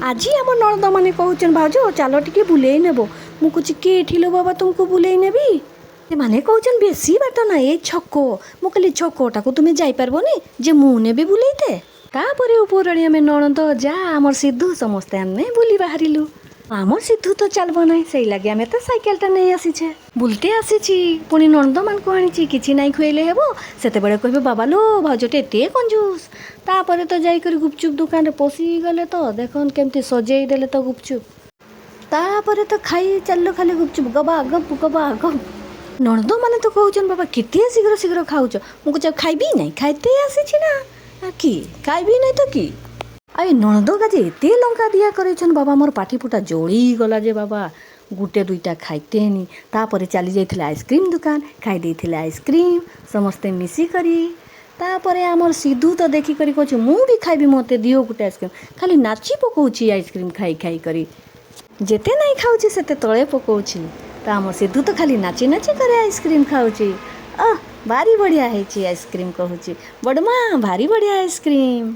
आज आम नणद मैंने कहन भाज चलो टे बुले नेब मुझे के बाबा तुमको बुले नेबी से मैंने कहन बेसी बाट ना ये छक मुझे छकटा को तुम्हें जापरबनी जे मुझे भी बुलेते तापर उपरणी आम नणद जा आमर सिद्धू समस्ते आने बुली बाहरिलु आमर सिद्धू तो चलबो ना से लगे आम तो साइकेलटा नहीं आसीचे बुलते आसी पुणी नणद मान को आनी कि ना खुएले हेबो सेते बेले कहबे बाबा लो भाउजटे एते कंजूस तापर तो जाइकर गुपचुप दुकान रे पशि गले तो देखन केमती सजेई देले तो गुपचुप तापर तो खाई चल खाली गुपचुप गबा गप नणद माने तो कहउछन बाबा केते शीघ्र शीघ्र खाउछ मु कुछ खाइबी नहीं खाइते आसी ना कि खाइबी नहीं तो कि आई नणद गाजे एते लंका दिया करेछन बाबा मोर पाटी पुटा जोड़ी गला जे बाबा गुटे दुईटा खाइतेनी तापर चली जाइथिले आइसक्रीम दुकान खाई देइथिले आइसक्रीम समस्ते मिसी करी तापर आमर सिद्धू तो देखी करी कहूँ मु भी खाइबी मते दियो गुटे आइसक्रीम खाली नाची पकाउछि आइसक्रीम खाई खाई करी जेते नहीं खाउछि सेते तळे पकाउछि तो आमर सिद्धू तो खाली नाची नाची करे आइसक्रीम खाउछि भारी बढ़िया है आइसक्रीम कहूँ बड़मा भारी बढ़िया आइसक्रीम।